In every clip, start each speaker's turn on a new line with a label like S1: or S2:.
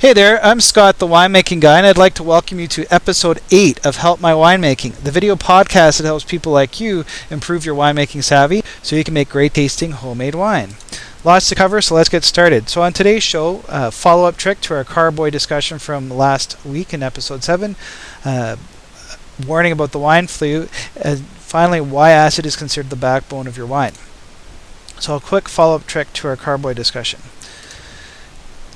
S1: Hey there, I'm Scott, the winemaking guy, and I'd like to welcome you to episode 8 of Help My Winemaking, the video podcast that helps people like you improve your winemaking savvy so you can make great tasting homemade wine. Lots to cover, so let's get started. So on today's show, follow-up trick to our carboy discussion from last week in episode 7, warning about the wine flu, and finally why acid is considered the backbone of your wine. So a quick follow-up trick to our carboy discussion.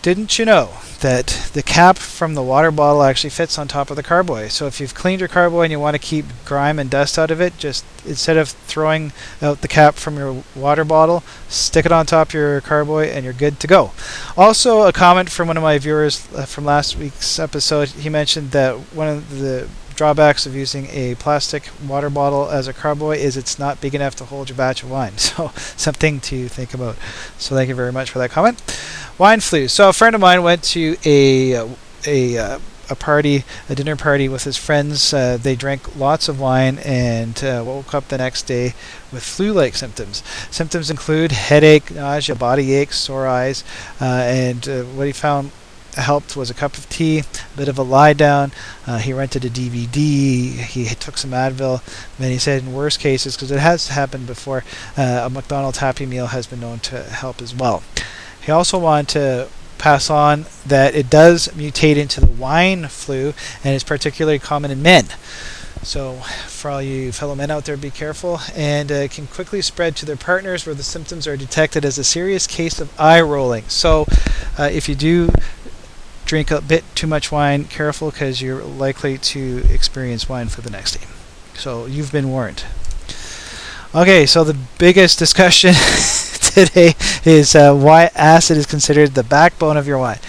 S1: Didn't you know that the cap from the water bottle actually fits on top of the carboy? So if you've cleaned your carboy and you want to keep grime and dust out of it, just instead of throwing out the cap from your water bottle, stick it on top of your carboy and you're good to go. Also, a comment from one of my viewers from last week's episode, he mentioned that one of the drawbacks of using a plastic water bottle as a carboy is it's not big enough to hold your batch of wine. So something to think about. So thank you very much for that comment. Wine flu. So a friend of mine went to a party, a dinner party with his friends. They drank lots of wine and woke up the next day with flu-like symptoms. Symptoms include headache, nausea, body aches, sore eyes, and what he found helped was a cup of tea, a bit of a lie down. He rented a DVD. He took some Advil. And he said in worst cases, because it has happened before, a McDonald's Happy Meal has been known to help as well. He also wanted to pass on that it does mutate into the wine flu and is particularly common in men. So for all you fellow men out there, be careful, and it can quickly spread to their partners where the symptoms are detected as a serious case of eye rolling. So if you do drink a bit too much wine, careful, because you're likely to experience wine flu the next day. So you've been warned. Okay, so the biggest discussion today is why acid is considered the backbone of your wine.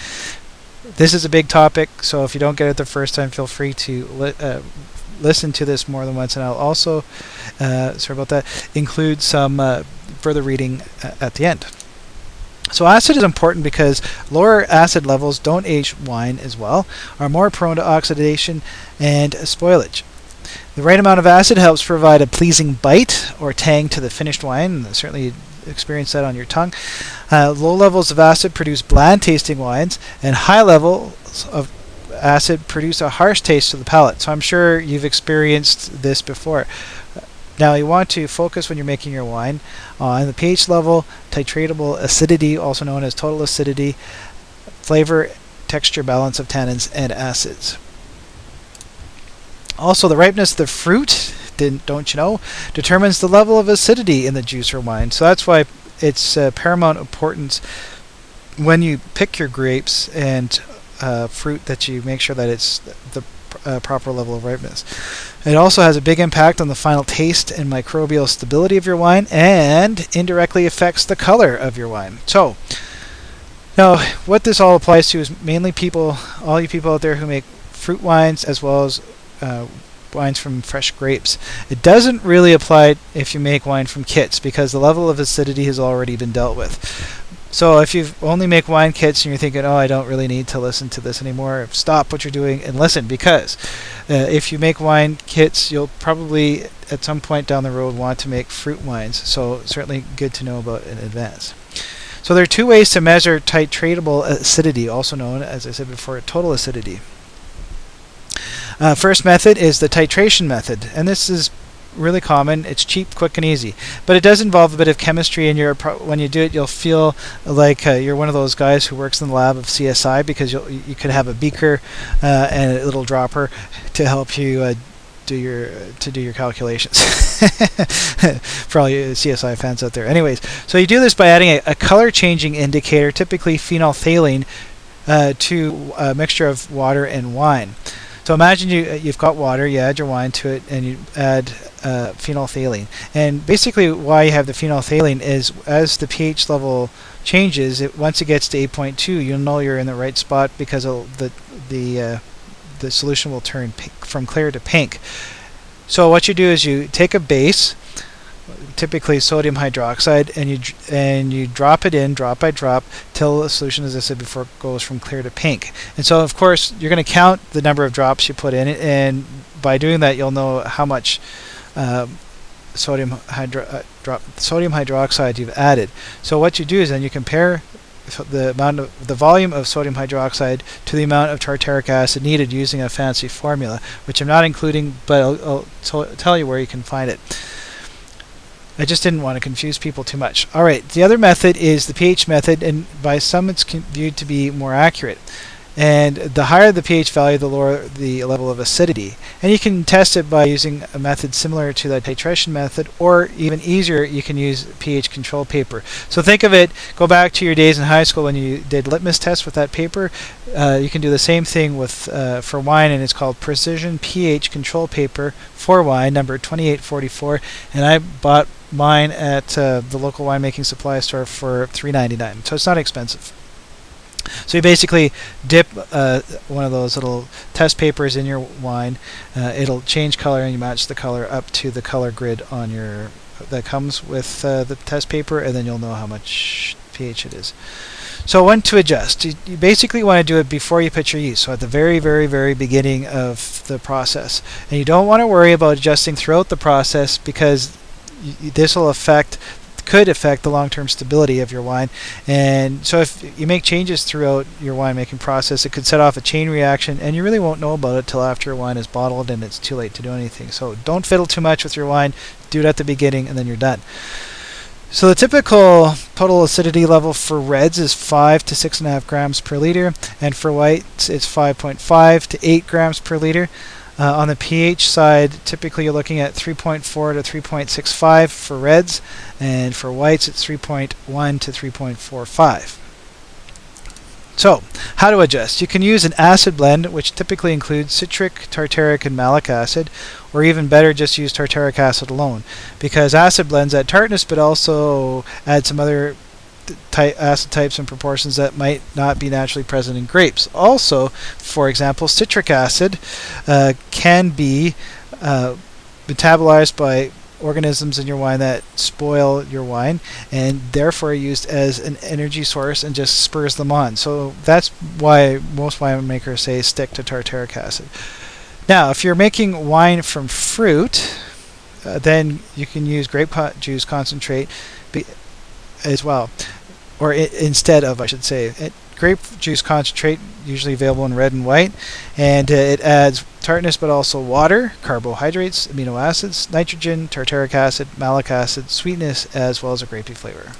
S1: This is a big topic, so if you don't get it the first time, feel free to listen to this more than once, and I'll also, sorry about that, include some further reading at the end. So acid is important because lower acid levels don't age wine as well, are more prone to oxidation and spoilage. The right amount of acid helps provide a pleasing bite or tang to the finished wine, and certainly experience that on your tongue. Low levels of acid produce bland tasting wines, and high levels of acid produce a harsh taste to the palate. So I'm sure you've experienced this before. Now you want to focus when you're making your wine on the pH level, titratable acidity, also known as total acidity, flavor, texture, balance of tannins, and acids. Also, the ripeness of the fruit, don't you know, determines the level of acidity in the juice or wine. So that's why it's paramount importance when you pick your grapes and fruit that you make sure that it's the proper level of ripeness. It also has a big impact on the final taste and microbial stability of your wine, and indirectly affects the color of your wine. So now what this all applies to is mainly all you people out there who make fruit wines as well as wines from fresh grapes. It doesn't really apply if you make wine from kits, because the level of acidity has already been dealt with. So if you only make wine kits and you're thinking, oh, I don't really need to listen to this anymore, stop what you're doing and listen, because if you make wine kits, you'll probably at some point down the road want to make fruit wines. So certainly good to know about in advance. So there are two ways to measure titratable acidity, also known, as I said before, total acidity. First method is the titration method, and this is really common. It's cheap, quick, and easy, but it does involve a bit of chemistry, and when you do it, you'll feel like you're one of those guys who works in the lab of CSI, because you could have a beaker and a little dropper to help you do your calculations. For all you CSI fans out there. Anyways, so you do this by adding a color changing indicator, typically phenolphthalein, to a mixture of water and wine. So imagine you've got water, you add your wine to it, and you add phenolphthalein. And basically why you have the phenolphthalein is as the pH level changes, once it gets to 8.2, you'll know you're in the right spot, because the solution will turn pink, from clear to pink. So what you do is you take a base, typically sodium hydroxide, and you drop it in drop by drop till the solution, as I said before, goes from clear to pink. And so of course you're going to count the number of drops you put in it, and by doing that you'll know how much sodium hydroxide you've added. So what you do is then you compare the volume of sodium hydroxide to the amount of tartaric acid needed using a fancy formula, which I'm not including, but I'll tell you where you can find it. I just didn't want to confuse people too much. All right, the other method is the pH method, and by some it's viewed to be more accurate. And the higher the pH value, the lower the level of acidity. And you can test it by using a method similar to the titration method, or even easier, you can use pH control paper. So think of it, go back to your days in high school when you did litmus tests with that paper. You can do the same thing with for wine, and it's called Precision pH Control Paper for wine, number 2844. And I bought mine at the local winemaking supply store for $3.99, so it's not expensive. So you basically dip one of those little test papers in your wine. It'll change color, and you match the color up to the color grid on your that comes with the test paper, and then you'll know how much pH it is. So when to adjust, you basically want to do it before you put your yeast, so at the very, very, very beginning of the process. And you don't want to worry about adjusting throughout the process, because this will could affect the long-term stability of your wine. And so if you make changes throughout your winemaking process, it could set off a chain reaction, and you really won't know about it till after your wine is bottled and it's too late to do anything. So don't fiddle too much with your wine. Do it at the beginning, and then you're done. So the typical total acidity level for reds is 5 to 6.5 grams per liter, and for whites it's 5.5 to 8 grams per liter. On the pH side, typically you're looking at 3.4 to 3.65 for reds, and for whites it's 3.1 to 3.45. So, how to adjust? You can use an acid blend, which typically includes citric, tartaric, and malic acid, or even better, just use tartaric acid alone, because acid blends add tartness, but also add some other acid types and proportions that might not be naturally present in grapes. Also, for example, citric acid can be metabolized by organisms in your wine that spoil your wine, and therefore used as an energy source and just spurs them on. So that's why most winemakers say stick to tartaric acid. Now, if you're making wine from fruit, then you can use grape juice concentrate as well, or instead of, I should say. Grape juice concentrate, usually available in red and white, and it adds tartness but also water, carbohydrates, amino acids, nitrogen, tartaric acid, malic acid, sweetness, as well as a grapey flavor.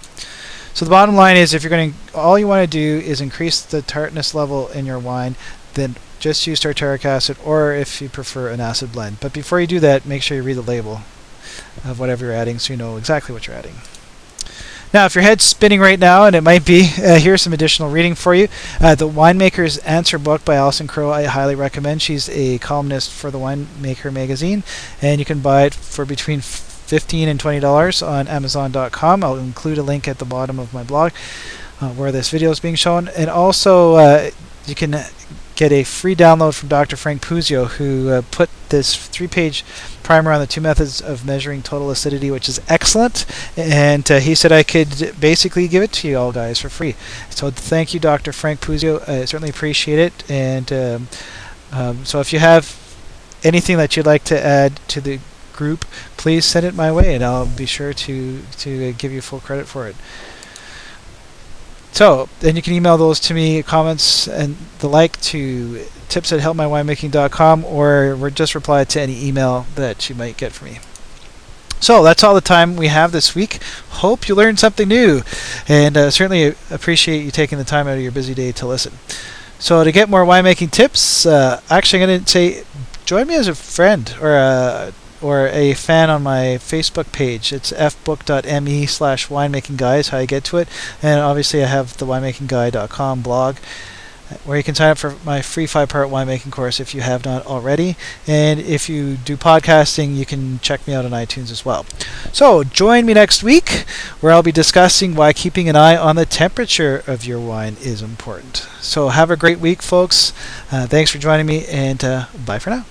S1: So the bottom line is, if you're going to, all you want to do is increase the tartness level in your wine, then just use tartaric acid, or if you prefer, an acid blend. But before you do that, make sure you read the label of whatever you're adding so you know exactly what you're adding. Now, if your head's spinning right now, and it might be, here's some additional reading for you. The Winemaker's Answer book by Alison Crowe, I highly recommend. She's a columnist for the Winemaker magazine, and you can buy it for between $15 and $20 on Amazon.com. I'll include a link at the bottom of my blog where this video is being shown. And also, you can get a free download from Dr. Frank Puzio, who put this 3-page primer on the 2 methods of measuring total acidity, which is excellent, and he said I could basically give it to you all guys for free. So thank you, Dr. Frank Puzio. I certainly appreciate it. And so if you have anything that you'd like to add to the group, please send it my way, and I'll be sure to give you full credit for it. So then you can email those to me, comments and the like, to tips@helpmywinemaking.com, or just reply to any email that you might get from me. So that's all the time we have this week. Hope you learned something new, and certainly appreciate you taking the time out of your busy day to listen. So to get more winemaking tips, actually I'm going to say join me as a friend or a fan on my Facebook page. It's fbook.me/winemaking guy is how you get to it. And obviously I have the winemaking.com blog, where you can sign up for my free 5-part winemaking course if you have not already. And if you do podcasting, you can check me out on iTunes as well. So join me next week, where I'll be discussing why keeping an eye on the temperature of your wine is important. So have a great week, folks. Thanks for joining me, and bye for now.